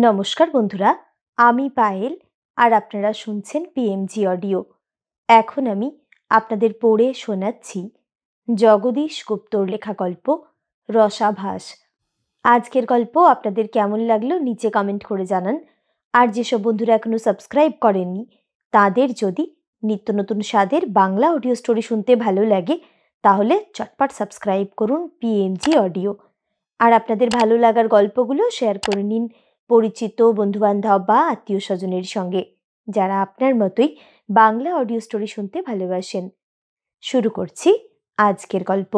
নমস্কার বন্ধুরা, আমি পায়েল আর আপনারা শুনছেন পিএমজি অডিও। এখন আমি আপনাদের পড়ে শোনাচ্ছি জগদীশ গুপ্তর লেখা গল্প রসাভাস। আজকের গল্প আপনাদের কেমন লাগলো নিচে কমেন্ট করে জানান। আর যেসব বন্ধুরা এখনও সাবস্ক্রাইব করেননি তাদের যদি নিত্য নতুন স্বাদের বাংলা অডিও স্টোরি শুনতে ভালো লাগে তাহলে চটপট সাবস্ক্রাইব করুন পিএমজি অডিও। আর আপনাদের ভালো লাগার গল্পগুলো শেয়ার করে নিন পরিচিত বন্ধুবান্ধব বা আত্মীয় স্বজনের সঙ্গে যারা আপনার মতোই বাংলা অডিও স্টোরি শুনতে ভালোবাসেন। শুরু করছি আজকের গল্প।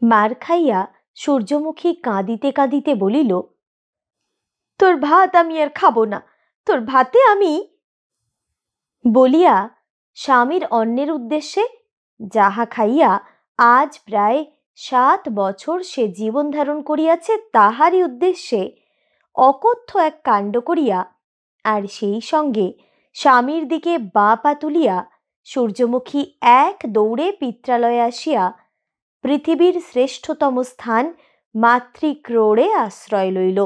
মার খাইয়া সূর্যমুখী কাঁদিতে কাঁদিতে বলিল, তোর ভাত আমি আর খাবো না, তোর ভাতে আমি বলিয়া স্বামীর অন্নের উদ্দেশ্যে যাহা খাইয়া আজ প্রায় 7 বছর সে জীবন ধারণ করিয়াছে তাহারই উদ্দেশ্যে অকথ্য এক কাণ্ড করিয়া আর সেই সঙ্গে স্বামীর দিকে বাঁ পা তুলিয়া সূর্যমুখী এক দৌড়ে পিত্রালয়ে আসিয়া পৃথিবীর শ্রেষ্ঠতম স্থান মাতৃক্রোড়ে আশ্রয় লইল।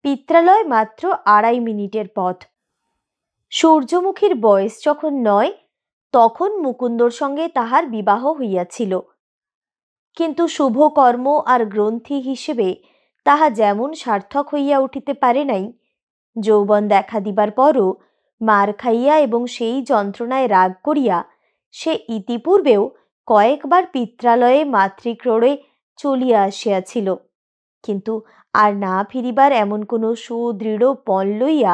পিত্রালয় মাত্র 2.5 মিনিটের পথ। সূর্যমুখীর বয়স যখন 9 তখন মুকুন্দর সঙ্গে তাহার বিবাহ হইয়াছিল, কিন্তু শুভ কর্ম আর গ্রন্থি হিসেবে তাহা যেমন সার্থক হইয়া উঠিতে পারে নাই, যৌবন দেখা দিবার পরও মার খাইয়া এবং সেই যন্ত্রণায় রাগ করিয়া সে ইতিপূর্বেও কয়েকবার পিত্রালয়ে মাতৃক্রোড়ে চলিয়া আসিয়াছিল, কিন্তু আর না ফিরিবার এমন কোনো সুদৃঢ় পণ লইয়া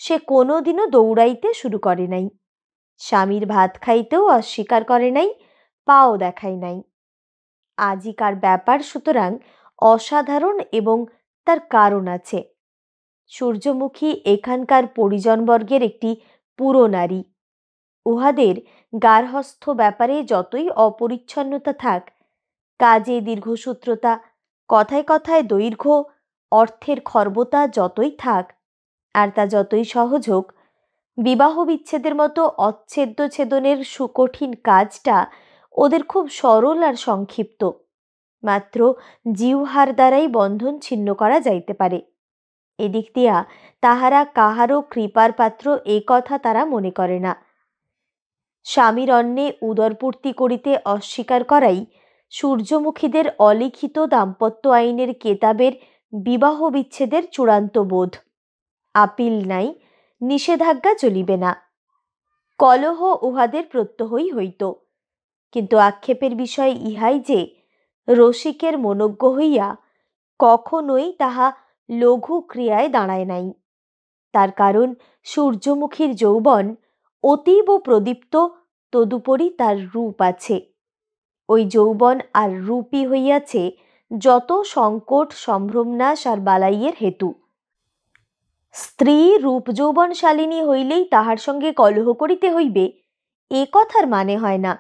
সে কোনোদিনও দৌড়াইতে শুরু করে নাই। স্বামীর ভাত খাইতেও অস্বীকার করে নাই, পাও দেখায় নাই। আজিকার ব্যাপার সুতরাং অসাধারণ এবং তার কারণ আছে। সূর্যমুখী এখানকার পরিজনবর্গের একটি পুরো নারী। উহাদের গার্হস্থ্য ব্যাপারে যতই অপরিচ্ছন্নতা থাক, কাজে দীর্ঘসূত্রতা, কথায় কথায় দৈর্ঘ্য, অর্থের খর্বতা যতই থাক, আর তা যতই সহজ হোক, বিবাহ বিচ্ছেদের মতো অচ্ছেদ্য ছেদনের সুকঠিন কাজটা ওদের খুব সরল আর সংক্ষিপ্ত। মাত্র জিহ্বার দ্বারাই বন্ধন ছিন্ন করা যাইতে পারে। এদিক দিয়া তাহারা কাহারও কৃপার পাত্র এ কথা তারা মনে করে না। স্বামীর অন্নে উদরপূর্তি করিতে অস্বীকার করাই সূর্যমুখীদের অলিখিত দাম্পত্য আইনের কেতাবের বিবাহ বিচ্ছেদের চূড়ান্ত বোধ। আপিল নাই, নিষেধাজ্ঞা চলিবে না, কলহ উহাদের প্রত্যহই হইত। কিন্তু আক্ষেপের বিষয় ইহাই যে রসিকের মনোজ্ঞ হইয়া কখনোই তাহা লঘু ক্রিয়ায় দাঁড়ায় নাই। তার কারণ সূর্যমুখীর যৌবন অতীব প্রদীপ্ত, তদুপরি তার রূপ আছে। ওই যৌবন আর রূপই হইয়াছে যত সংকট, সম্ভ্রমনাশ আর বালাইয়ের হেতু। স্ত্রী রূপ যৌবনশালিনী হইলেই তাহার সঙ্গে কলহ করিতে হইবে এ কথার মানে হয় না।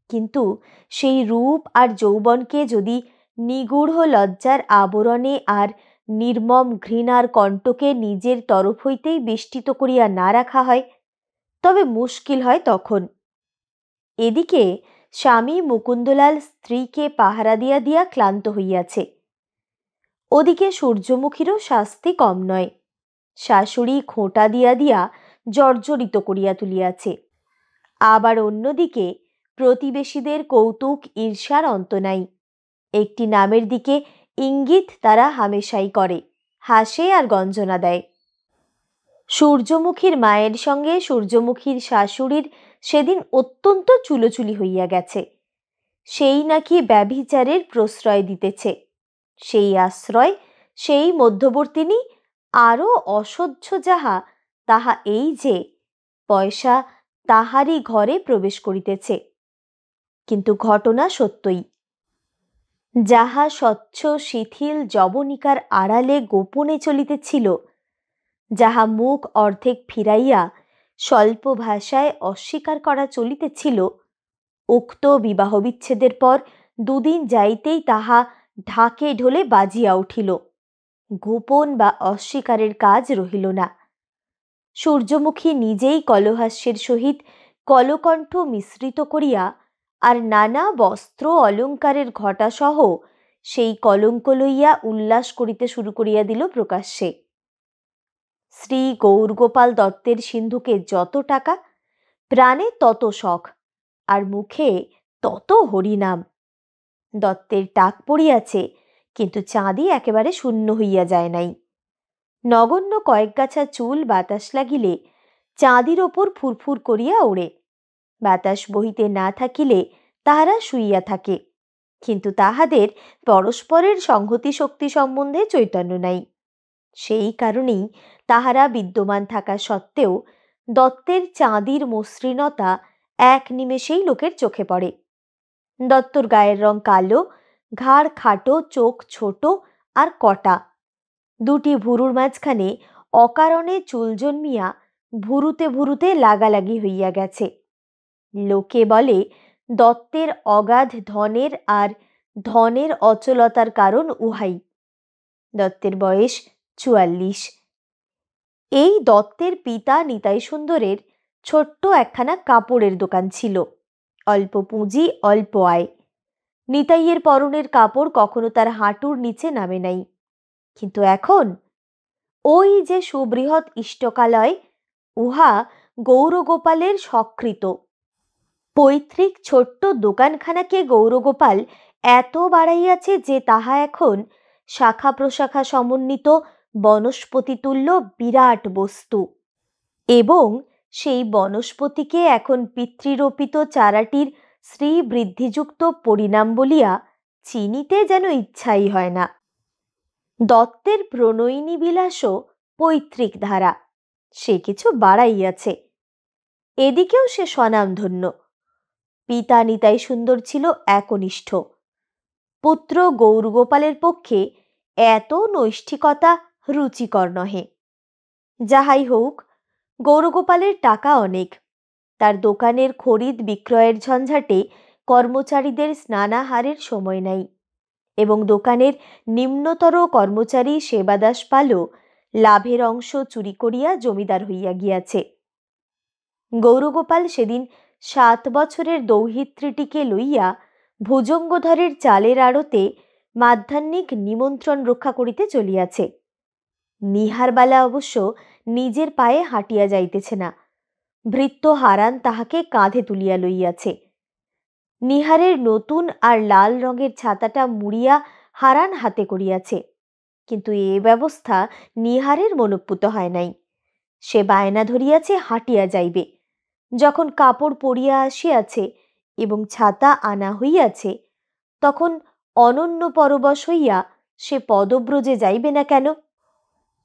কিন্তু সেই রূপ আর যৌবনকে যদি নিগূঢ় লজ্জার আবরণে আর নির্মম ঘৃণার কণ্টকে নিজের তরফ হইতেই বেষ্টিত করিয়া না রাখা হয় তবে মুশকিল হয় তখন। এদিকে স্বামী মুকুন্দলাল স্ত্রীকে পাহারা দিয়া দিয়া ক্লান্ত হইয়াছে, ওদিকে সূর্যমুখীরও শাস্তি কম নয়। শাশুড়ি খোঁটা দিয়া দিয়া জর্জরিত করিয়া তুলিয়াছে। আবার অন্যদিকে প্রতিবেশীদের কৌতুক ঈর্ষার অন্ত নাই। একটি নামের দিকে ইঙ্গিত তারা হামেশাই করে, হাসে আর গঞ্জনা দেয়। সূর্যমুখীর মায়ের সঙ্গে সূর্যমুখীর শাশুড়ির সেদিন অত্যন্ত চুলোচুলি হইয়া গেছে। সেই নাকি ব্যভিচারের প্রশ্রয় দিতেছে। সেই আশ্রয়, সেই মধ্যবর্তিনী আরও অসহ্য যাহা, তাহা এই যে পয়সা তাহারই ঘরে প্রবেশ করিতেছে। কিন্তু ঘটনা সত্যই। যাহা স্বচ্ছ শিথিল যবনিকার আড়ালে গোপনে চলিতেছিল, যাহা মুখ অর্ধেক ফিরাইয়া স্বল্প ভাষায় অস্বীকার করা চলিতেছিল, উক্ত বিবাহ বিচ্ছেদের পর 2 দিন যাইতেই তাহা ঢাকে ঢোলে বাজিয়া উঠিল। গোপন বা অস্বীকারের কাজ রহিল না। সূর্যমুখী নিজেই কলহাস্যের সহিত কলকণ্ঠ মিশ্রিত করিয়া আর নানা বস্ত্র অলঙ্কারের ঘটাসহ সেই কলঙ্ক লইয়া উল্লাস করিতে শুরু করিয়া দিল প্রকাশ্যে। শ্রী গৌরগোপাল দত্তের সিন্ধুকে যত টাকা, প্রাণে তত শখ, আর মুখে তত হরিনাম। দত্তের টাক পড়িয়াছে, কিন্তু চাঁদি একেবারে শূন্য হইয়া যায় নাই। নগণ্য কয়েক গাছা চুল বাতাস লাগিলে চাঁদির ওপর ফুরফুর করিয়া ওড়ে। বাতাস বহিতে না থাকিলে তাহারা শুইয়া থাকে, কিন্তু তাহাদের পরস্পরের সংহতি শক্তি সম্বন্ধে চৈতন্য নাই। সেই কারণেই তাহারা বিদ্যমান থাকা সত্ত্বেও দত্তের চাঁদির মসৃণতা এক নিমেষেই লোকের চোখে পড়ে। দত্তর গায়ের রং কালো, ঘাড় খাটো, চোখ ছোট আর কটা। দুটি ভুরুর মাঝখানে অকারণে চুল জন্মিয়া ভুরুতে ভুরুতে লাগালাগি হইয়া গেছে। লোকে বলে দত্তের অগাধ ধনের আর ধনের অচলতার কারণ উহাই। দত্তের বয়স 44। এই দত্তের পিতা নিতাই সুন্দরের ছোট্ট একখানা কাপড়ের দোকান ছিল। অল্প পুঁজি, অল্প আয়। নিতাইয়ের পরনের কাপড় কখনো তার হাঁটুর নিচে নামে নাই। কিন্তু এখন ওই যে সুবৃহৎ ইষ্টকালয়, উহা গৌরগোপালের সকৃত। পৈতৃক ছোট্ট দোকানখানাকে গৌরগোপাল এত বাড়াইয়াছে যে তাহা এখন শাখা প্রশাখা সমন্বিত বনস্পতি তুল্য বিরাট বস্তু, এবং সেই বনস্পতিকে এখন পিতৃরোপিত চারাটির শ্রীবৃদ্ধিযুক্ত পরিণাম বলিয়া চিনিতে যেন ইচ্ছাই হয় না। দত্তের প্রণয়িনী বিলাসও পৈতৃক ধারা, সে কিছু বাড়াইয়াছে। এদিকেও সে স্বনামধন্য। পিতা নিতাই সুন্দর ছিল একনিষ্ঠ। পুত্র গৌরগোপালের পক্ষে এত নৈষ্ঠিকতা রুচিকর নহে। যাহাই হোক, গৌরগোপালের টাকা অনেক। তার দোকানের খরিদ বিক্রয়ের ঝঞ্ঝাটে কর্মচারীদের স্নানাহারের সময় নাই, এবং দোকানের নিম্নতর কর্মচারী সেবাদাস পালও লাভের অংশ চুরি করিয়া জমিদার হইয়া গিয়াছে। গৌরগোপাল সেদিন 7 বছরের দৌহিত্রীটিকে লইয়া ভুজঙ্গধরের চালের আড়তে মাধ্যাহ্নিক নিমন্ত্রণ রক্ষা করিতে চলিয়াছে। নিহারবালা অবশ্য নিজের পায়ে হাঁটিয়া যাইতেছে না। ভৃত্য হারান তাহাকে কাঁধে তুলিয়া লইয়াছে। নিহারের নতুন আর লাল রঙের ছাতাটা মুড়িয়া হারান হাতে করিয়াছে, কিন্তু এ ব্যবস্থা নিহারের মনঃপুত হয় নাই। সে বায়না ধরিয়াছে হাঁটিয়া যাইবে। যখন কাপড় পরিয়া আসিয়াছে এবং ছাতা আনা হইয়াছে, তখন অনন্য পরবশ হইয়া সে পদব্রজে যাইবে না কেন?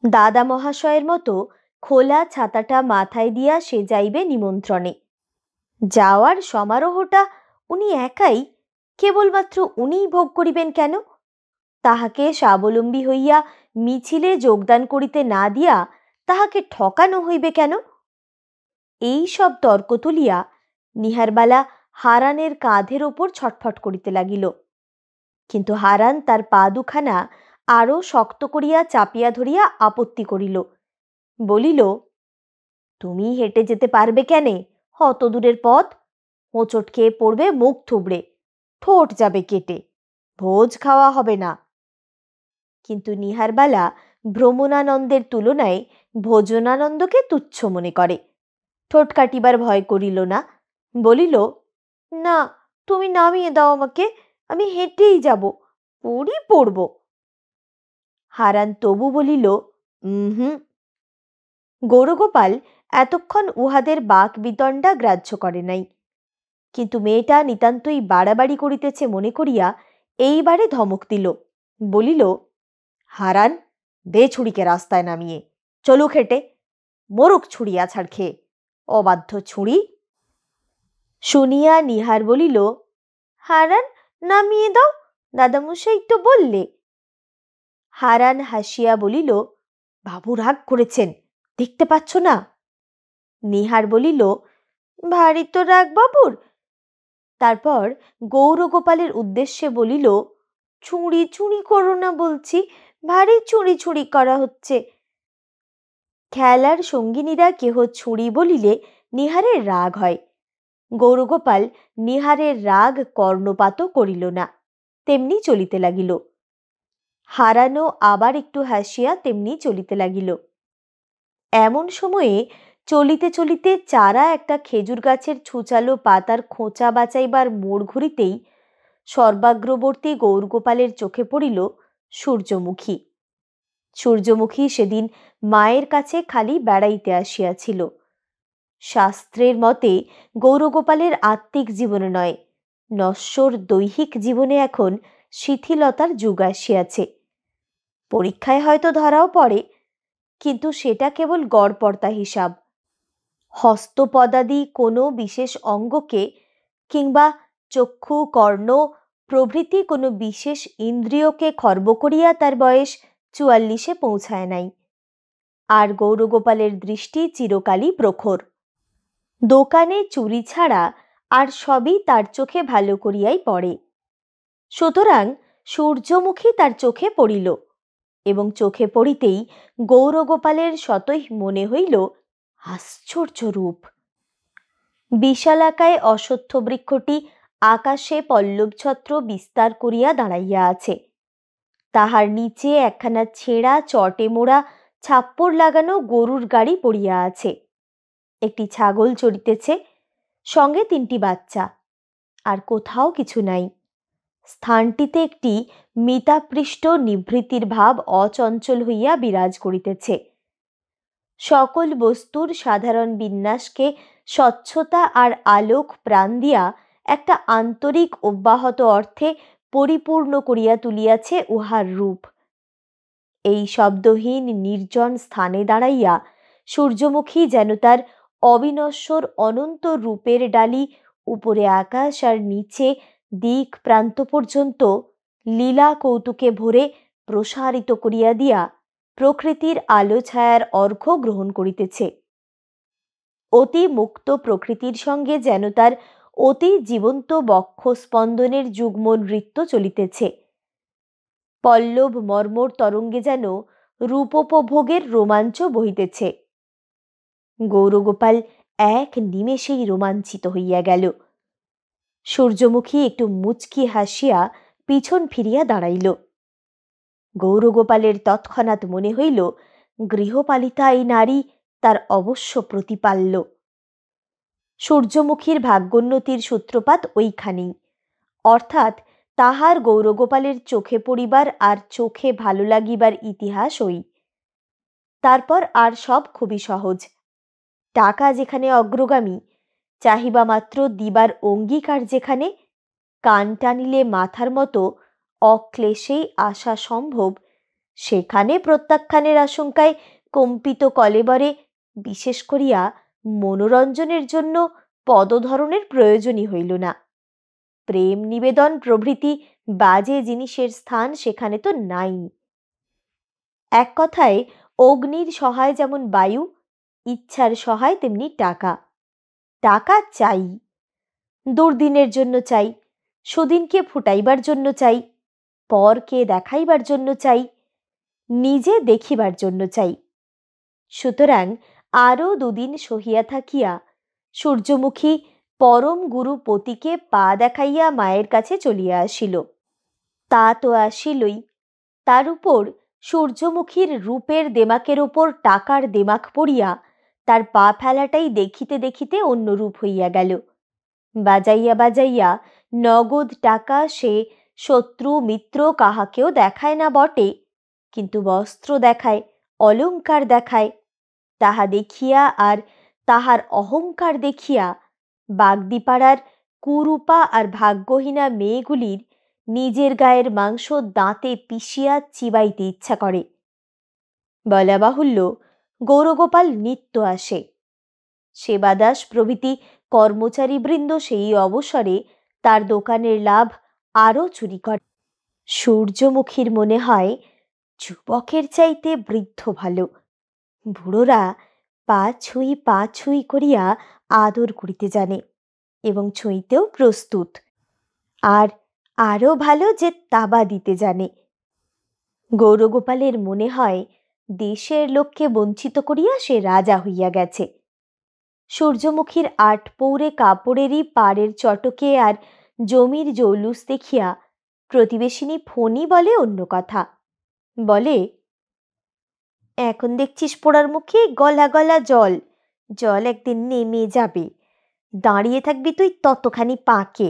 দাদা মহাশয়ের মতো খোলা ছাতাটা মাথায় দিয়া সে যাইবে নিমন্ত্রণে। যাওয়ার সমারোহটা উনি একাই, কেবলমাত্র উনিই ভোগ করিবেন কেন? তাহাকে স্বাবলম্বী হইয়া মিছিলে যোগদান করিতে না দিয়া তাহাকে ঠকানো হইবে কেন? এই সব তর্ক তুলিয়া নিহারবালা হারানের কাঁধের ওপর ছটফট করিতে লাগিল। কিন্তু হারান তার পা দুখানা আরো শক্ত করিয়া চাপিয়া ধরিয়া আপত্তি করিল। বলিল, তুমি হেঁটে যেতে পারবে কেনে? অত দূরের পথ। হোঁচট খেয়ে পড়বে মুখ থুবড়ে, ঠোঁট যাবে কেটে, ভোজ খাওয়া হবে না। কিন্তু নিহারবালা ভ্রমণানন্দের তুলনায় ভোজনানন্দকে তুচ্ছ মনে করে। ঠোঁট কাটিবার ভয় করিল না। বলিল, না, তুমি নামিয়ে দাও আমাকে, আমি হেঁটেই যাব, পড়ব। হারান তবু বলিল, হুম। গৌরগোপাল এতক্ষণ উহাদের বাক বিতণ্ডা গ্রাহ্য করে নাই, কিন্তু মেয়েটা নিতান্তই বাড়াবাড়ি করিতেছে মনে করিয়া এইবারে ধমক দিল। বলিল, হারান, দে ছুরিকে রাস্তায় নামিয়ে, চলুক হেঁটে, মরুক ছুরি আছাড় খেয়ে, অবাধ্য ছুরি। শুনিয়া নিহার বলিল, হারান, নামিয়ে দাও, দাদামশাই তো বললে। হারান হাসিয়া বলিল, বাবু রাগ করেছেন, দেখতে পাচ্ছ না? নিহার বলিল, ভারী তো রাগ বাবুর। তারপর গৌরগোপালের উদ্দেশ্যে বলিল, চুরি চুরি করো না বলছি, ভারী চুরি চুরি করা হচ্ছে। খেলার সঙ্গিনীরা কেহ ছুরি বলিলে নিহারের রাগ হয়। গৌরগোপাল নিহারের রাগ কর্ণপাতও করিল না, তেমনি চলিতে লাগিল। হারানো আবার একটু হাসিয়া তেমনি চলিতে লাগিল। এমন সময়ে চলিতে চলিতে চারা একটা খেজুর গাছের ছুচালো পাতার খোঁচা বাঁচাইবার মোড় ঘুরিতেই সর্বাগ্রবর্তী গৌরগোপালের চোখে পড়িল সূর্যমুখী। সূর্যমুখী সেদিন মায়ের কাছে খালি বেড়াইতে আসিয়াছিল। শাস্ত্রের মতে গৌরগোপালের আত্মিক জীবনে নয়, নশ্বর দৈহিক জীবনে এখন শিথিলতার যুগ আসিয়াছে। পরীক্ষায় হয়তো ধরাও পড়ে, কিন্তু সেটা কেবল গড়পড়তা হিসাব। হস্তপদাদি কোনো বিশেষ অঙ্গকে কিংবা চক্ষু কর্ণ প্রভৃতি কোনো বিশেষ ইন্দ্রিয়কে খর্ব করিয়া তার বয়স ৪৪-এ পৌঁছায় নাই। আর গৌরগোপালের দৃষ্টি চিরকালই প্রখর। দোকানে চুরি ছাড়া আর সবই তার চোখে ভালো করিয়াই পড়ে। সুতরাং সূর্যমুখী তার চোখে পড়িল, এবং চোখে পড়িতেই গৌরগোপালের স্বতই মনে হইল আশ্চর্য রূপ। বিশালাকায় অশ্বত্থ বৃক্ষটি আকাশে পল্লবছত্র বিস্তার করিয়া দাঁড়াইয়া আছে। তাহার নিচে একখানা ছেঁড়া চটে মোড়া ছাপ্পড় লাগানো গরুর গাড়ি পড়িয়া আছে। একটি ছাগল চড়িতেছে, সঙ্গে ৩টি বাচ্চা। আর কোথাও কিছু নাই। স্থানটিতে একটি মিতাপৃষ্ট নিভৃতির ভাব অচঞ্চল হইয়া বিরাজ করিতেছে। সকল বস্তুর সাধারণ বিন্যাসকে স্বচ্ছতা আর আলোক প্রাণ দিয়া একটা আন্তরিক অব্যাহত অর্থে পরিপূর্ণ করিয়া তুলিয়াছে উহার রূপ। এই শব্দহীন নির্জন স্থানে দাঁড়াইয়া সূর্যমুখী যেন তার অবিনশ্বর অনন্ত রূপের ডালি উপরে আকাশ আর নিচে দিক প্রান্ত পর্যন্ত লীলা কৌতুকে ভরে প্রসারিত করিয়া দিয়া প্রকৃতির আলো ছায়ার অর্ঘ্য গ্রহণ করিতেছে। অতি মুক্ত প্রকৃতির সঙ্গে যেন তার অতি জীবন্ত বক্ষ স্পন্দনের যুগ্ম নৃত্য চলিতেছে। পল্লব মর্মর তরঙ্গে যেন রূপোপভোগের রোমাঞ্চ বহিতেছে। গৌরগোপাল এক নিমেষেই রোমাঞ্চিত হইয়া গেল। সূর্যমুখী একটু মুচকি হাসিয়া পিছন ফিরিয়া দাঁড়াইল। গৌরগোপালের তৎক্ষণাৎ মনে হইল গৃহপালিতা এই নারী তার অবশ্য প্রতিপাল্য। সূর্যমুখীর ভাগ্যোন্নতির সূত্রপাত ওইখানেই, অর্থাৎ তাহার গৌরগোপালের চোখে পড়িবার আর চোখে ভালো লাগিবার ইতিহাস ওই। তারপর আর সব খুবই সহজ। টাকা যেখানে অগ্রগামী, চাহিবা মাত্র দিবার অঙ্গীকার যেখানে, কান টানিলে মাথার মতো অক্লেশেই আসা সম্ভব, সেখানে প্রত্যাখ্যানের আশঙ্কায় কম্পিত কলেবরে বিশেষ করিয়া মনোরঞ্জনের জন্য পদধরনের প্রয়োজনই হইল না। প্রেম নিবেদন প্রভৃতি বাজে জিনিসের স্থান সেখানে তো নাই। এক কথায় অগ্নির সহায় যেমন বায়ু, ইচ্ছার সহায় তেমনি টাকা। টাকা চাই, দুর্দিনের জন্য চাই, সুদিনকে ফুটাইবার জন্য চাই, পরকে দেখাইবার জন্য চাই, নিজে দেখিবার জন্য চাই। সুতরাং আরও ২ দিন সহিয়া থাকিয়া সূর্যমুখী পরম গুরু পতিকে পা দেখাইয়া মায়ের কাছে চলিয়া আসিল। তা তো আসিলই, তার উপর সূর্যমুখীর রূপের দেমাকের ওপর টাকার দেমাক পড়িয়া তার পা ফেলাটাই দেখিতে দেখিতে অন্য রূপ হইয়া গেল। বাজাইয়া বাজাইয়া নগদ টাকা সে শত্রু মিত্র কাহাকেও দেখায় না বটে, কিন্তু বস্ত্র দেখায়, অলঙ্কার দেখায়। তাহা দেখিয়া আর তাহার অহংকার দেখিয়া বাগদিপাড়ার কুরূপা আর ভাগ্যহীনা মেয়েগুলির নিজের গায়ের মাংস দাঁতে পিষিয়া চিবাইতে ইচ্ছা করে। বলা বাহুল্য, গৌরগোপাল নিত্য আসে। সেবাদাস প্রভৃতি কর্মচারীবৃন্দ সেই অবসরে তার দোকানের লাভ আরও চুরি করে। সূর্যমুখীর মনে হয় যুবকের চাইতে বৃদ্ধ ভালো। বুড়োরা পা ছুঁই করিয়া আদর করিতে জানে এবং ছুঁইতেও প্রস্তুত, আর আরও ভালো যে তাবা দিতে জানে। গৌরগোপালের মনে হয় দেশের লোককে বঞ্চিত করিয়া সে রাজা হইয়া গেছে। সূর্যমুখীর ৮ পৌরে কাপড়েরই পাড়ের চটকে আর জমির জৌলুস দেখিয়া প্রতিবেশিনী ফণী বলে অন্য কথা, বলে, এখন দেখছিস পোড়ার মুখে গলা গলা জল, জল একদিন নেমে যাবে, দাঁড়িয়ে থাকবি তুই ততখানি পাকে,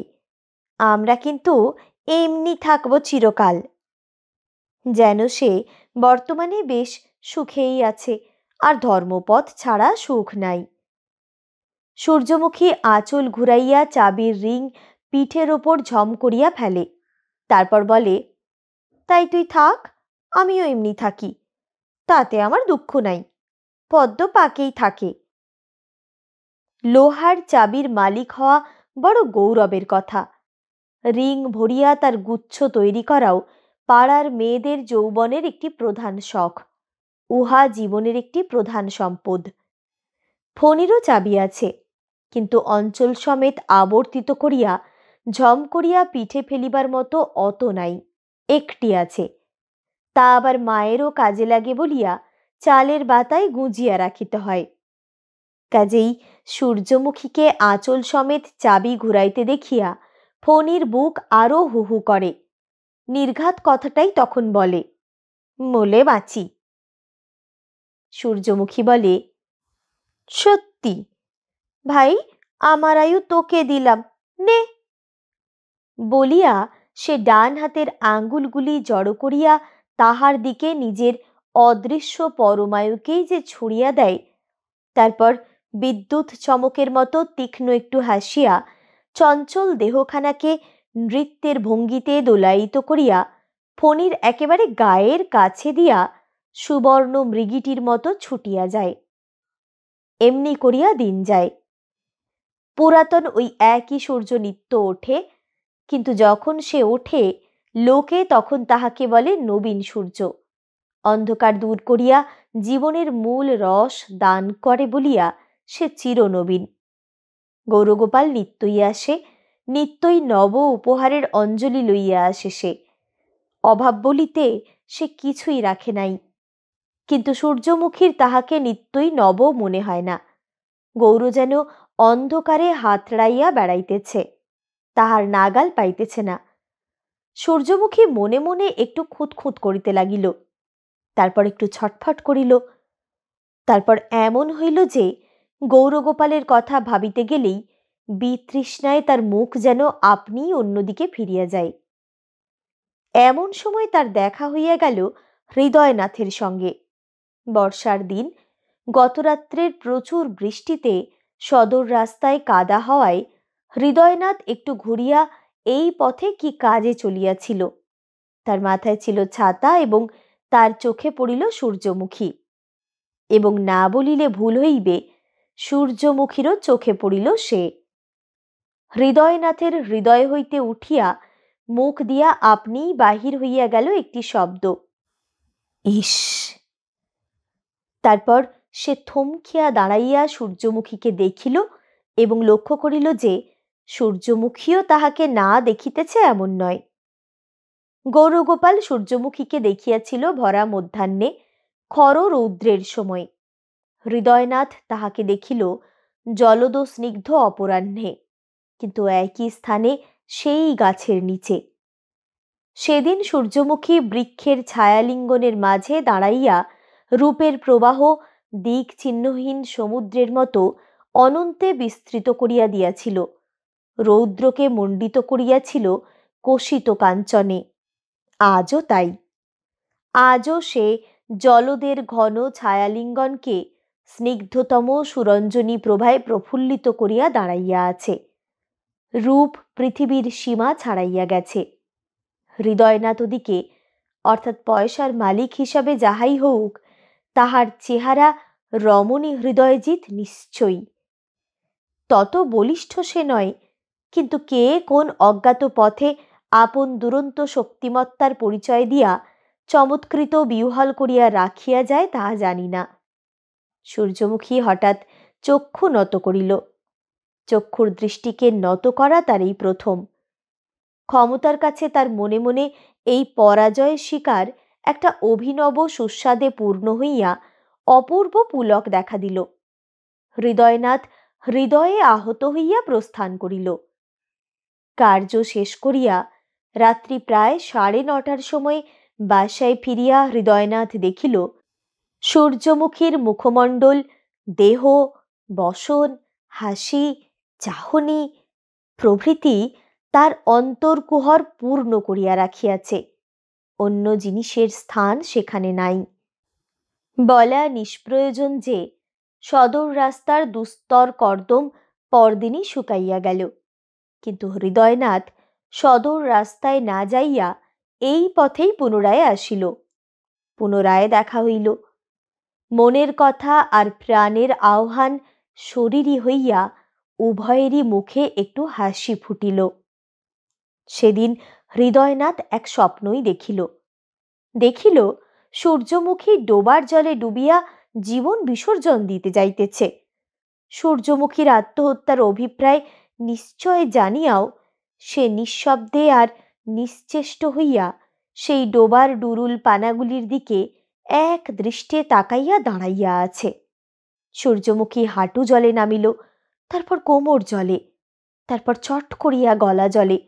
আমরা কিন্তু এমনি থাকবো চিরকাল। যেন সে বর্তমানে বেশ সুখেই আছে, আর ধর্মপথ ছাড়া সুখ নাই। সূর্যমুখী আঁচল ঘুরাইয়া চাবির রিং পিঠের ওপর ঝম করিয়া ফেলে, তারপর বলে, তাই তুই থাক, আমিও এমনি থাকি, তাতে আমার দুঃখ নাই, পদ্ম পাকেই থাকে। লোহার চাবির মালিক হওয়া বড় গৌরবের কথা। রিং ভরিয়া তার গুচ্ছ তৈরি করাও পাড়ার মেয়েদের যৌবনের একটি প্রধান শখ, উহা জীবনের একটি প্রধান সম্পদ। ফণিরও চাবি আছে, কিন্তু অঞ্চল সমেত আবর্তিত করিয়া ঝম করিয়া পিঠে ফেলিবার মতো অত নাই, একটি আছে, তা আবার মায়েরও কাজে লাগে বলিয়া চালের বাতায় গুঁজিয়া রাখিতে হয়। কাজেই সূর্যমুখীকে আঁচল সমেত চাবি ঘুরাইতে দেখিয়া ফণির বুক আরো হুহু করে। নির্ঘাত কথাটাই তখন বলে, মলে বাঁচি। সূর্যমুখী বলে, সত্যি ভাই, আমার আয়ু তোকে দিলাম, নে। বলিয়া সে ডান হাতের আঙ্গুলগুলি জড়ো করিয়া তাহার দিকে নিজের অদৃশ্য পরমায়ুকেই যে ছুড়িয়া দেয়, তারপর বিদ্যুৎ চমকের মতো তীক্ষ্ণ একটু হাসিয়া চঞ্চল দেহখানাকে নৃত্যের ভঙ্গিতে দোলায়িত করিয়া ফণির একেবারে গায়ের কাছে দিয়া সুবর্ণ মৃগীটির মতো ছুটিয়া যায়। এমনি করিয়া দিন যায়। পুরাতন ওই একই সূর্য নিত্য ওঠে, কিন্তু যখন সে ওঠে লোকে তখন তাহাকে বলে নবীন সূর্য। অন্ধকার দূর করিয়া জীবনের মূল রস দান করে বলিয়া সে চিরনবীন। গৌরগোপাল নিত্যই আসে, নিত্যই নব উপহারের অঞ্জলি লইয়া আসে সে। অভাব বলিতে সে কিছুই রাখে নাই, কিন্তু সূর্যমুখীর তাহাকে নিত্যই নব মনে হয় না। গৌর যেন অন্ধকারে হাতড়াইয়া বেড়াইতেছে, তাহার নাগাল পাইতেছে না। সূর্যমুখী মনে মনে একটু খুঁতখুঁত করিতে লাগিল, তারপর একটু ছটফট করিল, তারপর এমন হইল যে গৌরগোপালের কথা ভাবিতে গেলেই বিতৃষ্ণায় তার মুখ যেন আপনিই অন্যদিকে ফিরিয়া যায়। এমন সময় তার দেখা হইয়া গেল হৃদয়নাথের সঙ্গে। বর্ষার দিন, গতরাত্রের প্রচুর বৃষ্টিতে সদর রাস্তায় কাদা হওয়ায় হৃদয়নাথ একটু ঘুরিয়া এই পথে কি কাজে চলিয়াছিল। তার মাথায় ছিল ছাতা এবং তার চোখে পড়িল সূর্যমুখী, এবং না বলিলে ভুল হইবে, সূর্যমুখীরও চোখে পড়িল সে। হৃদয়নাথের হৃদয় হইতে উঠিয়া মুখ দিয়া আপনিই বাহির হইয়া গেল একটি শব্দ, ইস। তারপর সে থমকিয়া দাঁড়াইয়া সূর্যমুখীকে দেখিল এবং লক্ষ্য করিল যে সূর্যমুখীও তাহাকে না দেখিতেছে এমন নয়। গৌরগোপাল সূর্যমুখীকে দেখিয়াছিল ভরা মধ্যাহ্নে, খর রৌদ্রের সময়। হৃদয়নাথ তাহাকে দেখিল জলদ স্নিগ্ধ অপরাহ্নে, কিন্তু একই স্থানে সেই গাছের নিচে। সেদিন সূর্যমুখী বৃক্ষের ছায়ালিঙ্গনের মাঝে দাঁড়াইয়া রূপের প্রবাহ দিক চিহ্নহীন সমুদ্রের মতো অনন্তে বিস্তৃত করিয়া দিয়াছিল, রৌদ্রকে মণ্ডিত করিয়াছিল কোষিত কাঞ্চনে। আজও তাই। আজও সে জলদের ঘন ছায়ালিঙ্গনকে স্নিগ্ধতম সুরঞ্জনী প্রভায় প্রফুল্লিত করিয়া দাঁড়াইয়া আছে। রূপ পৃথিবীর সীমা ছাড়াইয়া গেছে। হৃদয়নাথ ওদিকে, অর্থাৎ পয়সার মালিক হিসাবে যাহাই হোক, তাহার চেহারা রমণী হৃদয়জিৎ নিশ্চয়ই। তত বলিষ্ঠ সে নয়, কিন্তু কে কোন অজ্ঞাত পথে আপন দুরন্ত শক্তিমত্তার পরিচয় দিয়া চমৎকৃত বিহ্বল করিয়া রাখিয়া যায় তাহা জানি না। সূর্যমুখী হঠাৎ চক্ষু নত করিল। চক্ষুর দৃষ্টিকে নত করা তার এই প্রথম। ক্ষমতার কাছে তার মনে মনে এই পরাজয় স্বীকার একটা অভিনব সুস্বাদে পূর্ণ হইয়া অপূর্ব পুলক দেখা দিল। হৃদয়নাথ হৃদয়ে আহত হইয়া প্রস্থান করিল। কার্য শেষ করিয়া রাত্রি প্রায় 9:30 সময় বাসায় ফিরিয়া হৃদয়নাথ দেখিল সূর্যমুখীর মুখমণ্ডল, দেহ, বসন, হাসি, চাহনি প্রভৃতি তার অন্তর্কুহর পূর্ণ করিয়া রাখিয়াছে। অন্য জিনিসের স্থান সেখানে নাই। বলা নিষ্প্রয়োজন যে সদর রাস্তার দুস্তর কর্দম পরদিনই শুকাইয়া গেল, কিন্তু হৃদয়নাথ সদর রাস্তায় না যাইয়া এই পথেই পুনরায় আসিল। পুনরায় দেখা হইল। মনের কথা আর প্রাণের আহ্বান শরীরী হইয়া উভয়েরই মুখে একটু হাসি ফুটিল। সেদিন হৃদয়নাথ এক স্বপ্নই দেখিল। দেখিল সূর্যমুখী ডোবার জলে ডুবিয়া জীবন বিসর্জন দিতে যাইতেছে। সূর্যমুখীর আত্মহত্যার অভিপ্রায় নিশ্চয় জানিয়াও সে নিঃশব্দে আর নিশ্চেষ্ট হইয়া সেই ডোবার ডুরুল পানাগুলির দিকে এক দৃষ্টে তাকাইয়া দাঁড়াইয়া আছে। সূর্যমুখী হাঁটু জলে নামিল, তারপর কোমর জলে, তারপর চট করিয়া গলা জলে।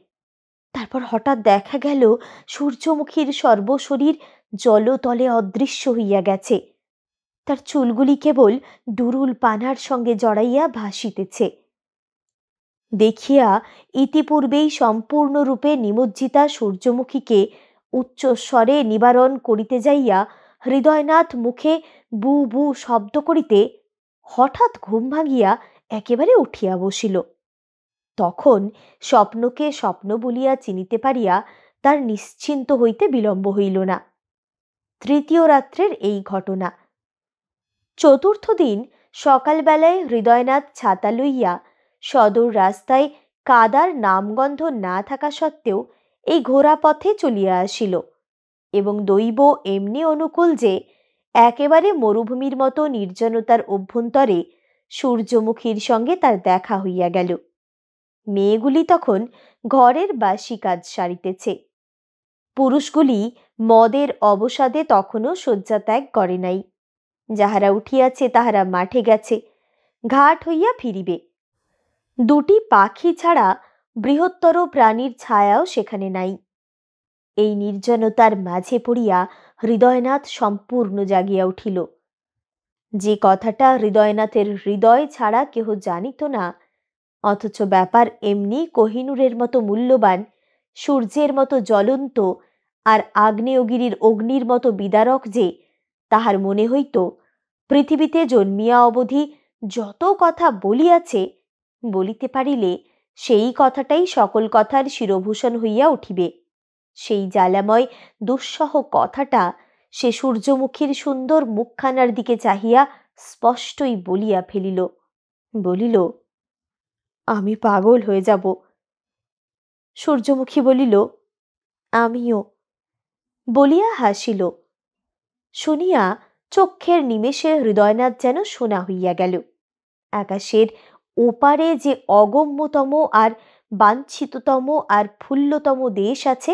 তারপর হঠাৎ দেখা গেল সূর্যমুখীর সর্বশরীর জলতলে অদৃশ্য হইয়া গেছে। তার চুলগুলি কেবল ডুরুল পানার সঙ্গে জড়াইয়া ভাসিতেছে। দেখিয়া ইতিপূর্বেই সম্পূর্ণরূপে নিমজ্জিতা সূর্যমুখীকে উচ্চস্বরে নিবারণ করিতে যাইয়া হৃদয়নাথ মুখে বু বু শব্দ করিতে হঠাৎ ঘুম ভাঙিয়া একেবারে উঠিয়া বসিল। তখন স্বপ্নকে স্বপ্ন বলিয়া চিনিতে পারিয়া তার নিশ্চিন্ত হইতে বিলম্ব হইল না। তৃতীয় রাত্রের এই ঘটনা। চতুর্থ দিন সকালবেলায় হৃদয়নাথ ছাতা লইয়া সদর রাস্তায় কাদার নামগন্ধ না থাকা সত্ত্বেও এই ঘোড়া পথে চলিয়া আসিল, এবং দৈব এমনি অনুকূল যে একেবারে মরুভূমির মতো নির্জনতার অভ্যন্তরে সূর্যমুখীর সঙ্গে তার দেখা হইয়া গেল। মেয়েগুলি তখন ঘরের বাসি কাজ সারিতেছে। পুরুষগুলি মদের অবসাদে তখনও শয্যা ত্যাগ করে নাই। যাহারা উঠিয়াছে তাহারা মাঠে গেছে, ঘাট হইয়া ফিরিবে। দুটি পাখি ছাড়া বৃহত্তর প্রাণীর ছায়াও সেখানে নাই। এই নির্জনতার মাঝে পড়িয়া হৃদয়নাথ সম্পূর্ণ জাগিয়া উঠিল। যে কথাটা হৃদয়নাথের হৃদয় ছাড়া কেহ জানিত না, অথচ ব্যাপার এমনি কোহিনূরের মতো মূল্যবান, সূর্যের মতো জ্বলন্ত আর আগ্নেয়গিরির অগ্নির মতো বিদারক যে তাহার মনে হইত পৃথিবীতে জন্মিয়া অবধি যত কথা বলিয়াছে, বলিতে পারিলে সেই কথাটাই সকল কথার শিরোভূষণ হইয়া উঠিবে। সেই জ্বালাময় দুঃসহ কথাটা সে সূর্যমুখীর সুন্দর মুখখানার দিকে চাহিয়া স্পষ্টই বলিয়া ফেলিল। বলিল, আমি পাগল হয়ে যাব। সূর্যমুখী বলিল, আমিও, বলিয়া হাসিল। শুনিয়া চক্ষের নিমেষে হৃদয়নাথ যেন সোনা হইয়া গেল। আকাশের ওপারে যে অগম্যতম আর বাঞ্ছিততম আর ফুল্লতম দেশ আছে,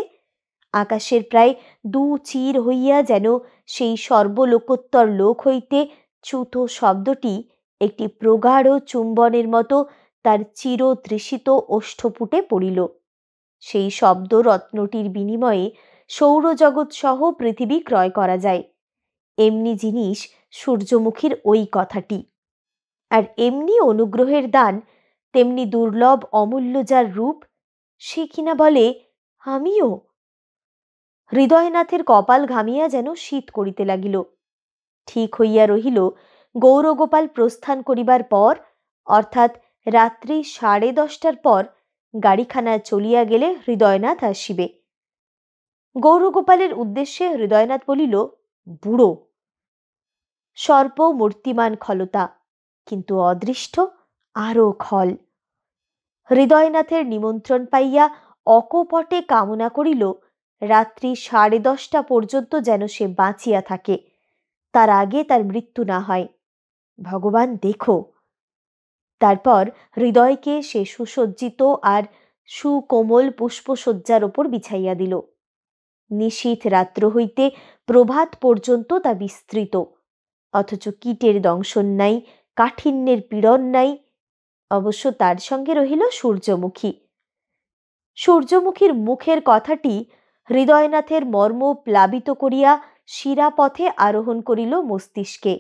আকাশের প্রায় দু চির হইয়া যেন সেই সর্বলোকোত্তর লোক হইতে চ্যুত শব্দটি একটি প্রগাঢ় চুম্বনের মতো তার চিরতৃষিত ওষ্ঠপুটে পড়িল। সেই শব্দ রত্নটির বিনিময়ে সৌরজগৎ সহ পৃথিবী ক্রয় করা যায়, এমনি জিনিস সূর্যমুখীর ওই কথাটি। আর এমনি অনুগ্রহের দান, তেমনি দুর্লভ অমূল্য যার রূপ, সে কিনা বলে আমিও। হৃদয়নাথের কপাল ঘামিয়া যেন শীত করিতে লাগিল। ঠিক হইয়া রহিল গৌরগোপাল প্রস্থান করিবার পর, অর্থাৎ রাত্রি 10:30টার পর গাড়িখানা চলিয়া গেলে হৃদয়নাথ আসিবে। গৌরগোপালের উদ্দেশ্যে হৃদয়নাথ বলিল, বুড়ো। সর্প মূর্তিমান খলতা, কিন্তু অদৃষ্ট আরও খল। হৃদয়নাথের নিমন্ত্রণ পাইয়া অকপটে কামনা করিল রাত্রি 10:30 পর্যন্ত যেন সে বাঁচিয়া থাকে, তার আগে তার মৃত্যু না হয়। ভগবান দেখো। তারপর হৃদয়কে সে সুসজ্জিত আর সুকোমল পুষ্পশয্যার ওপর বিছাইয়া দিল। নিশীথ রাত্র হইতে প্রভাত পর্যন্ত তা বিস্তৃত, অথচ কীটের দংশন নাই, কাঠিন্যের পীড়ন নাই। অবশ্য তার সঙ্গে রহিল সূর্যমুখী। সূর্যমুখীর মুখের কথাটি হৃদয়নাথের মর্ম প্লাবিত করিয়া শিরাপথে আরোহণ করিল মস্তিষ্কে,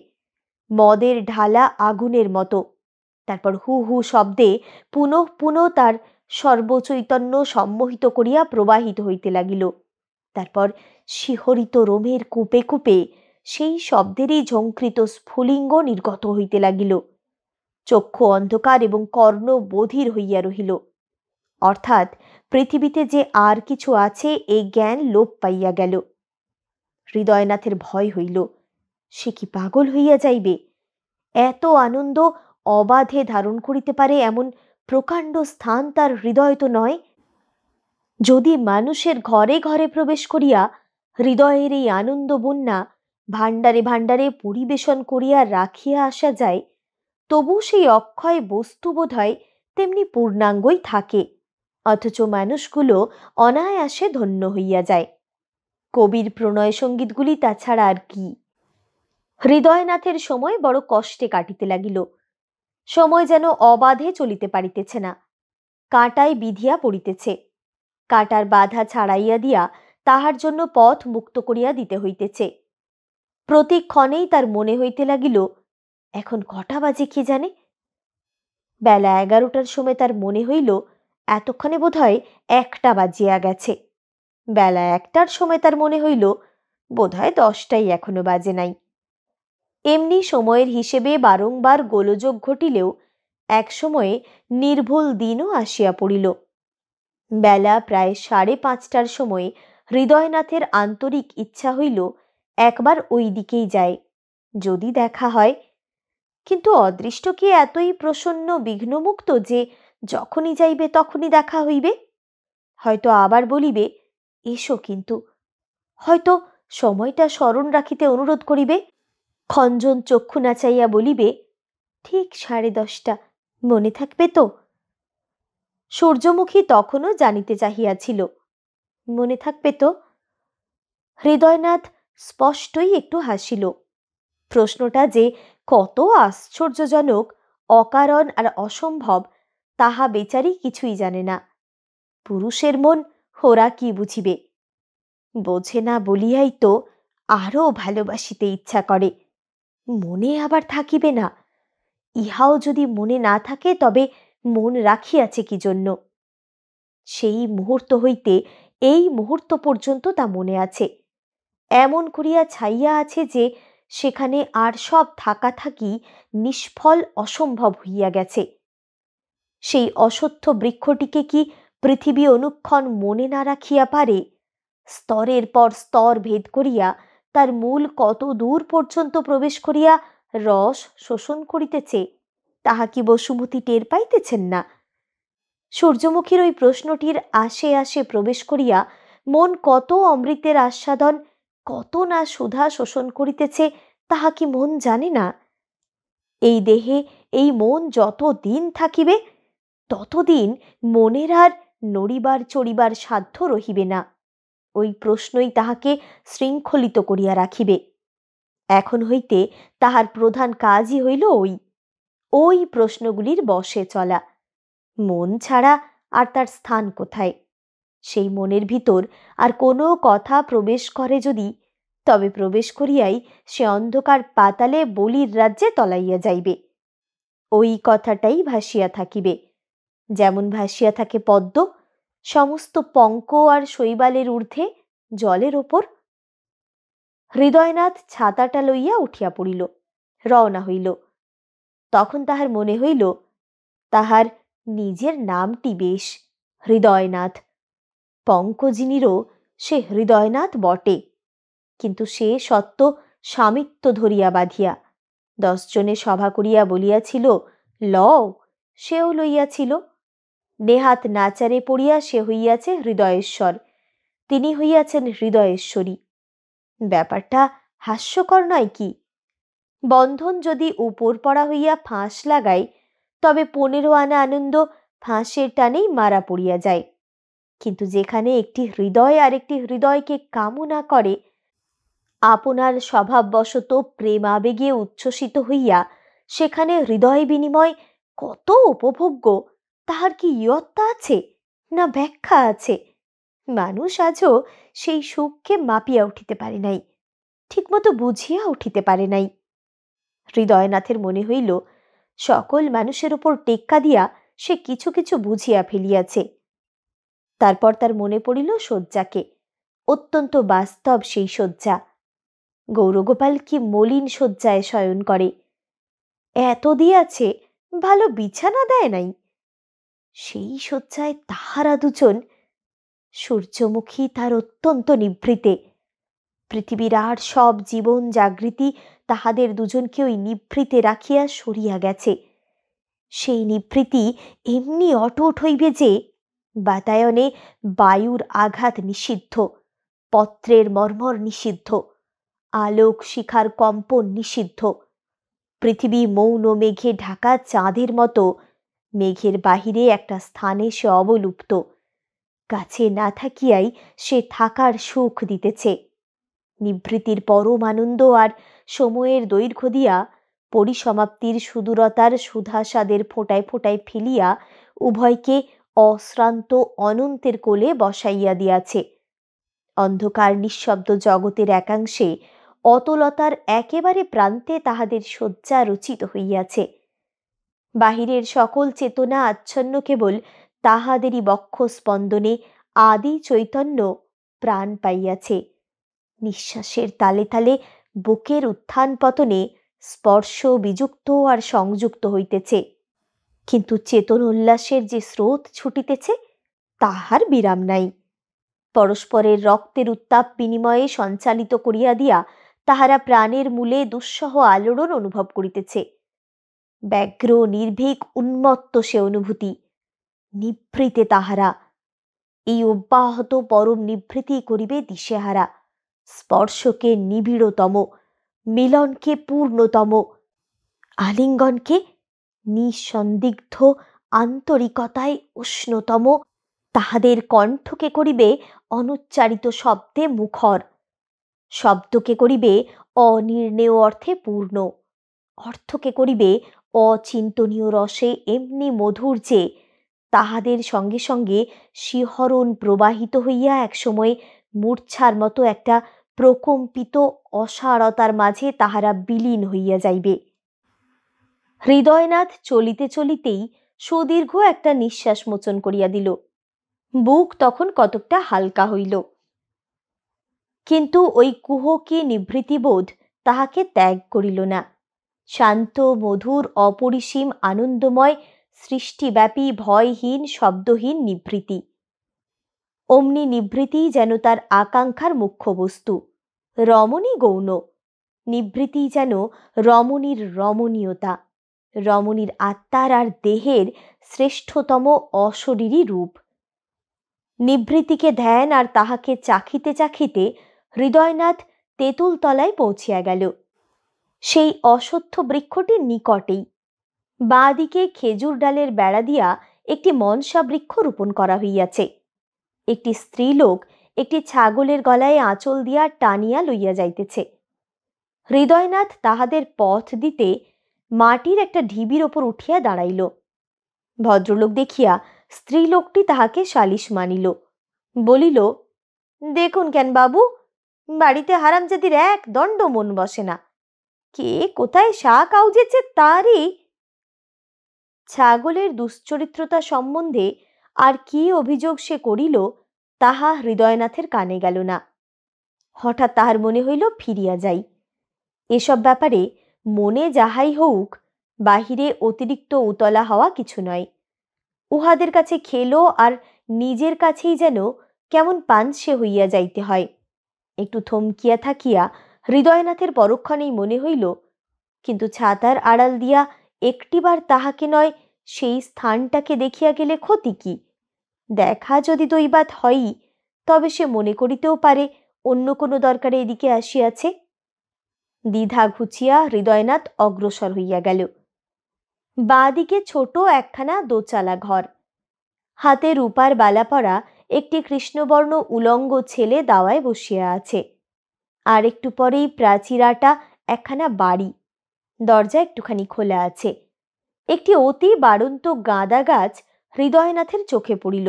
মদের ঢালা আগুনের মতো। তারপর হু হু শব্দে পুনঃ পুনঃ তার সর্বচৈতন্য সম্মোহিত করিয়া প্রবাহিত হইতে লাগিল। তারপর শিহরিত রোমের কূপে কূপে সেই শব্দেরই ঝঙ্কৃত স্ফুলিঙ্গ নির্গত হইতে লাগিল। চক্ষু অন্ধকার এবং কর্ণ বধির হইয়া রহিল। অর্থাৎ পৃথিবীতে যে আর কিছু আছে এই জ্ঞান লোপ পাইয়া গেল। হৃদয়নাথের ভয় হইল, সে কি পাগল হইয়া যাইবে? এত আনন্দ অবাধে ধারণ করিতে পারে এমন প্রকাণ্ড স্থান তার হৃদয় তো নয়। যদি মানুষের ঘরে ঘরে প্রবেশ করিয়া হৃদয়ের এই আনন্দ বন্যা ভাণ্ডারে ভাণ্ডারে পরিবেশন করিয়া রাখিয়া আসা যায়, তবু সেই অক্ষয় বস্তু বোধ হয় তেমনি পূর্ণাঙ্গই থাকে, অথচ মানুষগুলো অনায়াসে ধন্য হইয়া যায়। কবির প্রণয় সঙ্গীতগুলি তাছাড়া আর কি। হৃদয়নাথের সময় বড় কষ্টে কাটিতে লাগিল। সময় যেন অবাধে চলিতে পারিতেছে না, কাঁটায় বিধিয়া পড়িতেছে। কাঁটার বাধা ছাড়াইয়া দিয়া তাহার জন্য পথ মুক্ত করিয়া দিতে হইতেছে। প্রতিক্ষণেই তার মনে হইতে লাগিল, এখন কটা বাজে কে জানে। বেলা 11টার সময় তার মনে হইল এতক্ষণে বোধ হয় 1টা বাজিয়া গেছে। বেলা 1টার সময় তার মনে হইল বোধ হয় 10টাই এখনো বাজে নাই। এমনি সময়ের হিসেবে বারংবার গোলযোগ ঘটিলেও এক সময়ে নির্ভুল দিনও আসিয়া পড়িল। বেলা প্রায় 5:30টার সময় হৃদয়নাথের আন্তরিক ইচ্ছা হইল একবার ওই দিকেই যায়, যদি দেখা হয়। কিন্তু অদৃষ্ট কি এতই প্রসন্ন বিঘ্নমুক্ত যে যখনই যাইবে তখনই দেখা হইবে? হয়তো আবার বলিবে এসো, কিন্তু হয়তো সময়টা স্মরণ রাখিতে অনুরোধ করিবে। খঞ্জন চক্ষু নাচাইয়া বলিবে, ঠিক 10:30, মনে থাকবে তো? সূর্যমুখী তখনও জানিতে চাহিয়াছিল, মনে থাকবে তো? হৃদয়নাথ স্পষ্টই একটু হাসিল। প্রশ্নটা যে কত আশ্চর্যজনক, অকারণ আর অসম্ভব তাহা বেচারি কিছুই জানে না। পুরুষের মন ওরা কি বুঝিবে? বোঝে না বলিয়াই তো আরো ভালোবাসিতে ইচ্ছা করে। মনে আবার থাকিবে না? ইহাও যদি মনে না থাকে তবে মন রাখিয়াছে কি জন্য? সেই মুহূর্ত হইতে এই মুহূর্ত পর্যন্ত তা মনে আছে। এমন করিয়া ছাইয়া আছে যে সেখানে আর সব থাকা থাকি নিষ্ফল অসম্ভব হইয়া গেছে। সেই অসত্য বৃক্ষটিকে কি পৃথিবী অনুক্ষণ মনে না রাখিয়া পারে? স্তরের পর স্তর ভেদ করিয়া তার মূল কত দূর পর্যন্ত প্রবেশ করিয়া রস শোষণ করিতেছে, তাহা কি বসুমতী টের পাইতেছেন না? সূর্যমুখীর ওই প্রশ্নটির আশে আশে প্রবেশ করিয়া মন কত অমৃতের আস্বাদন, কত না সুধা শোষণ করিতেছে, তাহা কি মন জানে না? এই দেহে এই মন যত দিন থাকিবে ততদিন মনের আর নড়িবার চড়িবার সাধ্য রহিবে না। ওই প্রশ্নই তাহাকে শৃঙ্খলিত করিয়া রাখিবে। এখন হইতে তাহার প্রধান কাজই হইল ওই প্রশ্নগুলির বশে চলা। মন ছাড়া আর তার স্থান কোথায়? সেই মনের ভিতর আর কোনো কথা প্রবেশ করে যদি, তবে প্রবেশ করিয়াই সে অন্ধকার পাতালে বলির রাজ্যে তলাইয়া যাইবে। ওই কথাটাই ভাসিয়া থাকিবে, যেমন ভাসিয়া থাকে পদ্ম সমস্ত পঙ্ক আর শৈবালের ঊর্ধ্বে জলের ওপর। হৃদয়নাথ ছাতাটা লইয়া উঠিয়া পড়িল, রওনা হইল। তখন তাহার মনে হইল তাহার নিজের নামটি বেশ, হৃদয়নাথ। পঙ্কজিনীরও সে হৃদয়নাথ বটে, কিন্তু সে সত্য স্বামিত্ব ধরিয়া বাঁধিয়া। 10 জনে সভা করিয়া বলিয়াছিল লও, সেও লইয়াছিল। নেহাত নাচারে পড়িয়া সে হইয়াছে হৃদয়েশ্বর, তিনি হইয়াছেন হৃদয়েশ্বরী। ব্যাপারটা হাস্যকর নয় কি? বন্ধন যদি উপর পড়া হইয়া ফাঁস লাগায়, তবে 15 আনা আনন্দ ফাঁসের টানেই মারা পড়িয়া যায়। কিন্তু যেখানে একটি হৃদয় আর একটি হৃদয়কে কামনা করে, আপনার স্বভাববশত প্রেম আবেগে উচ্ছ্বসিত হইয়া সেখানে হৃদয় বিনিময় কত উপভোগ্য, তাহার কি ইয়ত্তা আছে না ব্যাখ্যা আছে? মানুষ আজও সেই সুখকে মাপিয়া উঠিতে পারে নাই, ঠিকমতো বুঝিয়া উঠিতে পারে নাই। হৃদয়নাথের মনে হইল সকল মানুষের উপর টেক্কা দিয়া সে কিছু কিছু বুঝিয়া ফেলিয়াছে। তারপর তার মনে পড়িল শয্যাকে, অত্যন্ত বাস্তব সেই শয্যা। গৌরগোপাল কি মলিন শয্যায় শয়ন করে, এত দিয়াছে, ভালো বিছানা দেয় নাই। সেই শয্যায় তাহারা দুজন, সূর্যমুখী তার অত্যন্ত নিভৃতে। পৃথিবীর আর সব জীবন জাগৃতি তাহাদের দুজনকে ওই নিভৃতে রাখিয়া সরিয়া গেছে। সেই নিভৃতি এমনি অটুট হইবে যে বাতায়নে বায়ুর আঘাত নিষিদ্ধ, পত্রের মর্মর নিষিদ্ধ, আলোক শিখার কম্পন নিষিদ্ধ। পৃথিবী মৌন মেঘে ঢাকা চাঁদের মতো মেঘের বাহিরে একটা স্থানে সে অবলুপ্ত, কাছে না থাকিয়াই সে থাকার সুখ দিতেছে। নিভৃতির পরম আনন্দ আর সময়ের দৈর্ঘ্য দিয়া পরিসমাপ্তির সুদূরতার সুধাস্বাদের ফোঁটায় ফোঁটায় ফেলিয়া উভয়কে অশ্রান্ত অনন্তের কোলে বসাইয়া দিয়াছে। অন্ধকার নিঃশব্দ জগতের একাংশে অতলতার একেবারে প্রান্তে তাহাদের শয্যা রচিত হইয়াছে। বাহিরের সকল চেতনা আচ্ছন্ন কেবল তাহাদেরই বক্ষ স্পন্দনে আদি চৈতন্য প্রাণ পাইয়াছে। নিঃশ্বাসের তালে তালে বুকের উত্থান পতনে স্পর্শ বিযুক্ত আর সংযুক্ত হইতেছে, কিন্তু চেতন উল্লাসের যে স্রোত ছুটিতেছে তাহার বিরাম নাই। পরস্পরের রক্তের উত্তাপ বিনিময়ে সঞ্চালিত করিয়া দিয়া তাহারা প্রাণের মূলে দুঃসহ আলোড়ন অনুভব করিতেছে। ব্যগ্র নির্ভীক উন্মত্ত সে অনুভূতি। নিভৃতে তাহারা, এই অব্যাহত পরম নিভৃতি করিবে দিশেহারা। স্পর্শকে নিবিড়তম, মিলনকে পূর্ণতম, আলিঙ্গনকে নিঃসন্দিগ্ধ আন্তরিকতায় উষ্ণতম, তাহাদের কণ্ঠকে করিবে অনুচ্চারিত শব্দে মুখর, শব্দকে করিবে অনির্ণেয় অর্থে পূর্ণ, অর্থকে করিবে অচিন্তনীয় রসে এমনি মধুর যে তাহাদের সঙ্গে সঙ্গে শিহরণ প্রবাহিত হইয়া একসময় মূর্ছার মতো একটা প্রকম্পিত অসারতার মাঝে তাহারা বিলীন হইয়া যাইবে। হৃদয়নাথ চলিতে চলিতেই সুদীর্ঘ একটা নিঃশ্বাস মোচন করিয়া দিল। বুক তখন কতকটা হালকা হইল, কিন্তু ওই কুহকী নিভৃতিবোধ তাহাকে ত্যাগ করিল না। শান্ত মধুর অপরিসীম আনন্দময় সৃষ্টিব্যাপী ভয়হীন শব্দহীন নিভৃতি। অমনি নিভৃতি যেন তার আকাঙ্ক্ষার মুখ্য বস্তু, রমণী গৌণ। নিভৃতি যেন রমণীর রমণীয়তা, রমণীর আত্মার আর দেহের শ্রেষ্ঠতম অশরীরী রূপ। নিভৃতিকে ধ্যান আর তাহাকে চাখিতে চাখিতে হৃদয়নাথ তেঁতুল তলায় পৌঁছিয়া গেল। সেই অশ্বত্থ বৃক্ষটির নিকটেই বাঁ দিকে খেজুর ডালের বেড়া দিয়া একটি মনসা বৃক্ষ রোপণ করা হইয়াছে। একটি স্ত্রীলোক একটি ছাগলের গলায় আঁচল দিয়া টানিয়া লইয়া যাইতেছে। হৃদয়নাথ তাহাদের পথ দিতে মাটির একটা ঢিবির ওপর উঠিয়া দাঁড়াইল। ভদ্রলোক দেখিয়া স্ত্রীলোকটি তাহাকে সালিশ মানিল, বলিল, দেখুন কেন বাবু, বাড়িতে হারামজাদির এক দণ্ড মন বসে না, কে কোথায় শাক আউজেছে তারই। ছাগলের দুশ্চরিত্রতা সম্বন্ধে আর কি অভিযোগ সে করিল তাহা হৃদয়নাথের কানে গেল না। হঠাৎ তাহার মনে হইল ফিরিয়া যাই। এসব ব্যাপারে মনে যাহাই হউক, বাহিরে অতিরিক্ত উতলা হওয়া কিছু নয়। উহাদের কাছে খেলো আর নিজের কাছেই যেন কেমন পানসে হইয়া যাইতে হয়। একটু থমকিয়া থাকিয়া হৃদয়নাথের পরক্ষণেই মনে হইল, কিন্তু ছাতার আড়াল দিয়া একটিবার তাহাকে নয় সেই স্থানটাকে দেখিয়া গেলে ক্ষতি কি? দেখা যদি দৈবাত হয়ই, তবে সে মনে করিতেও পারে অন্য কোনো দরকারে এদিকে আসিয়াছে। দ্বিধা ঘুচিয়া হৃদয়নাথ অগ্রসর হইয়া গেল। বাঁ দিকে ছোট একখানা দোচালা ঘর, হাতে রূপার বালা পরা একটি কৃষ্ণবর্ণ উলঙ্গ ছেলে দাওয়ায় বসিয়া আছে। আর একটু পরেই প্রাচীরাটা একখানা বাড়ি, দরজা একটুখানি খোলা আছে। একটি অতি বাড়ন্ত গাঁদা গাছ হৃদয়নাথের চোখে পড়িল।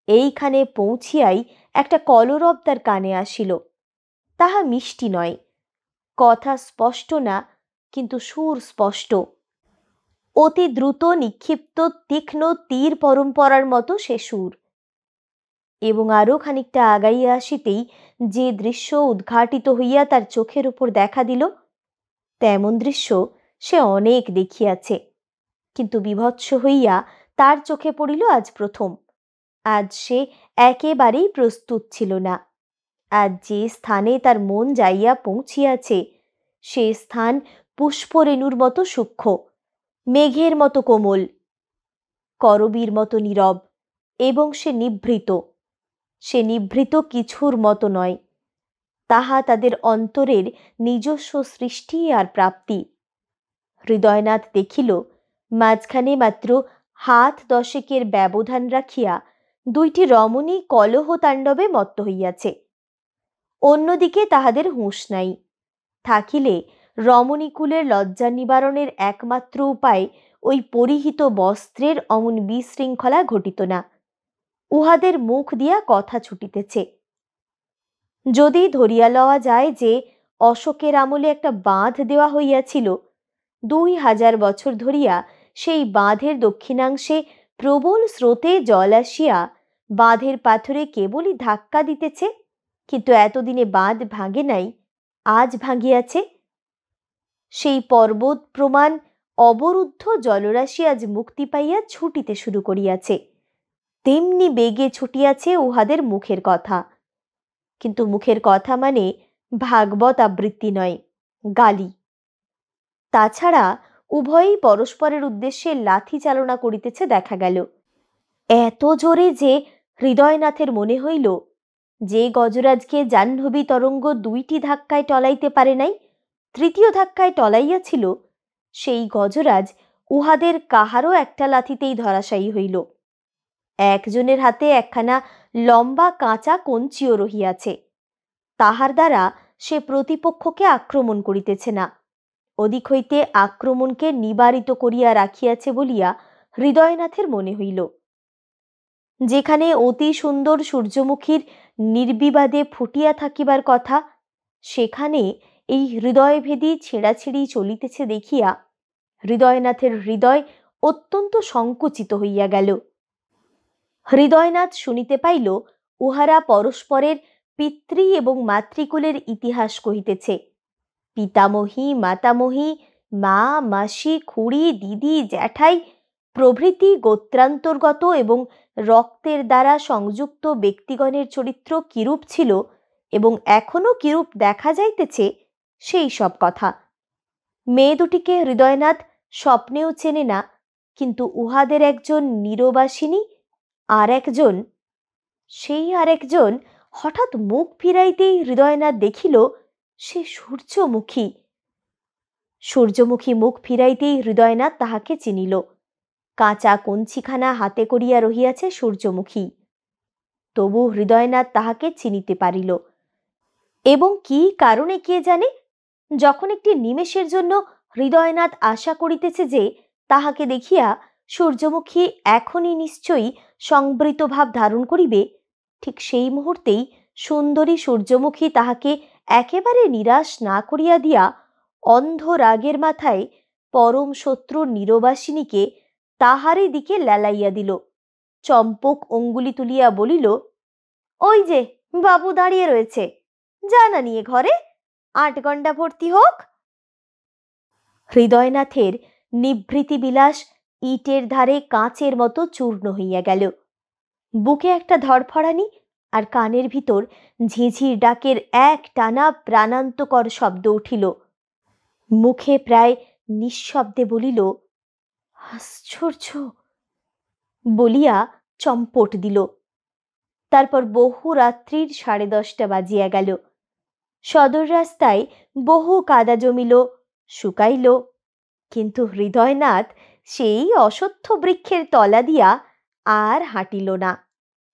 এইখানে পৌঁছিয়াই একটা কলরব তার কানে আসিল। তাহা মিষ্টি নয়, কথা স্পষ্ট না, কিন্তু সুর স্পষ্ট। অতি দ্রুত নিক্ষিপ্ত তীক্ষ্ণ তীর পরম্পরার মতো সে সুর। এবং আরও খানিকটা আগাইয়া আসিতেই যে দৃশ্য উদ্ঘাটিত হইয়া তার চোখের উপর দেখা দিল, তেমন দৃশ্য সে অনেক দেখিয়াছে, কিন্তু বিভৎস হইয়া তার চোখে পড়িল আজ প্রথম। আজ সে একেবারেই প্রস্তুত ছিল না। আজ যে স্থানে তার মন যাইয়া পৌঁছিয়াছে, সে স্থান পুষ্পরেণুর মতো সূক্ষ্ম, মেঘের মতো কোমল, করবীর মতো নীরব, এবং সে নিভৃত। সে নিভৃত কিছুর মতো নয়, তাহা তাদের অন্তরের নিজস্ব সৃষ্টি আর প্রাপ্তি। হৃদয়নাথ দেখিল মাঝখানে মাত্র হাত 10 ব্যবধান রাখিয়া দুইটি রমণী কলহ তাণ্ডবে মত্ত হইয়াছে। অন্যদিকে তাহাদের হুঁশ নাই। থাকিলে রমণীকুলের লজ্জা নিবারণের একমাত্র উপায় ওই পরিহিত বস্ত্রের অমন বিশৃঙ্খলা ঘটিত না। উহাদের মুখ দিয়া কথা ছুটিতেছে। যদি ধরিয়া লওয়া যায় যে অশোকের আমলে একটা বাঁধ দেওয়া হইয়াছিল, 2000 বছর ধরিয়া সেই বাঁধের দক্ষিণাংশে প্রবল স্রোতে জল আসিয়া বাঁধের পাথরে কেবলই ধাক্কা দিতেছে, কিন্তু এতদিনে বাঁধ ভাঙে নাই, আজ ভাঙিয়াছে। সেই পর্বত প্রমাণ অবরুদ্ধ জলরাশি আজ মুক্তি পাইয়া ছুটিতে শুরু করিয়াছে। তেমনি বেগে ছুটিয়াছে উহাদের মুখের কথা। কিন্তু মুখের কথা মানে ভাগবত আবৃত্তি নয়, গালি। তাছাড়া উভয়ই পরস্পরের উদ্দেশ্যে লাথি চালনা করিতেছে দেখা গেল, এত জোরে যে হৃদয়নাথের মনে হইল যে গজরাজকে জাহ্নবী তরঙ্গ 2টি ধাক্কায় টলাইতে পারে নাই, তৃতীয় ধাক্কায় টলাইয়াছিল, সেই গজরাজ উহাদের কাহারও একটা লাথিতেই ধরাশায়ী হইল। একজনের হাতে একখানা লম্বা কাঁচা কঞ্চিও রহিয়াছে, তাহার দ্বারা সে প্রতিপক্ষকে আক্রমণ করিতেছে না, ওদিক হইতে আক্রমণকে নিবারিত করিয়া রাখিয়াছে বলিয়া হৃদয়নাথের মনে হইল। যেখানে অতি সুন্দর সূর্যমুখীর নির্বিবাদে ফুটিয়া থাকিবার কথা, সেখানে এই হৃদয়ভেদী ছেঁড়াছিঁড়ি চলিতেছে দেখিয়া হৃদয়নাথের হৃদয় অত্যন্ত সংকুচিত হইয়া গেল। হৃদয়নাথ শুনিতে পাইল উহারা পরস্পরের পিতৃ এবং মাতৃকুলের ইতিহাস কহিতেছে। পিতামহী, মাতামহী, মা, মাসি, খুড়ি, দিদি, জ্যাঠাই প্রভৃতি গোত্রান্তর্গত এবং রক্তের দ্বারা সংযুক্ত ব্যক্তিগণের চরিত্র কিরূপ ছিল এবং এখনো কিরূপ দেখা যাইতেছে, সেই সব কথা। মেয়ে দুটিকে হৃদয়নাথ স্বপ্নেও চেনে না, কিন্তু উহাদের একজন নিরবাসিনী, আর একজন, সেই আর একজন হঠাৎ মুখ ফিরাইতেই হৃদয়নাথ দেখিল সে সূর্যমুখী। সূর্যমুখী মুখ ফিরাইতেই হৃদয়নাথ তাহাকে চিনিল। কাঁচা কঞ্চিখানা হাতে করিয়া রহিয়াছে সূর্যমুখী। তবু হৃদয়নাথ তাহাকে চিনিতে পারিল, এবং কি কারণে কে জানে। যখন একটি নিমেষের জন্য হৃদয়নাথ আশা করিতেছে যে তাহাকে দেখিয়া সূর্যমুখী এখনই নিশ্চয়ই সংবৃত ভাব ধারণ করিবে, ঠিক সেই মুহূর্তেই সুন্দরী সূর্যমুখী তাহাকে একেবারে নিরাশ না করিয়া দিয়া অন্ধ রাগের মাথায় পরম শত্রুর নিরবাসিনীকে তাহারই দিকে লেলাইয়া দিল। চম্পক অঙ্গুলি তুলিয়া বলিল, ওই যে বাবু দাঁড়িয়ে রয়েছে, জানা নিয়ে ঘরে, 8 গন্ডা ভর্তি হোক। হৃদয়নাথের নিভৃতি বিলাস ইটের ধারে কাঁচের মতো চূর্ণ হইয়া গেল। বুকে একটা ধড়ফড়ানি আর কানের ভিতর ঝিঝির ডাকের এক টানা প্রাণান্তকর শব্দ উঠিল। মুখে প্রায় নিঃশব্দে বলিল, আশ্চর্য, বলিয়া চম্পট দিল। তারপর বহু রাত্রির 10:30 বাজিয়া গেল। সদর রাস্তায় বহু কাদা জমিল, শুকাইল, কিন্তু হৃদয়নাথ সেই অশ্বত্থ বৃক্ষের তলা দিয়া আর হাঁটিল না।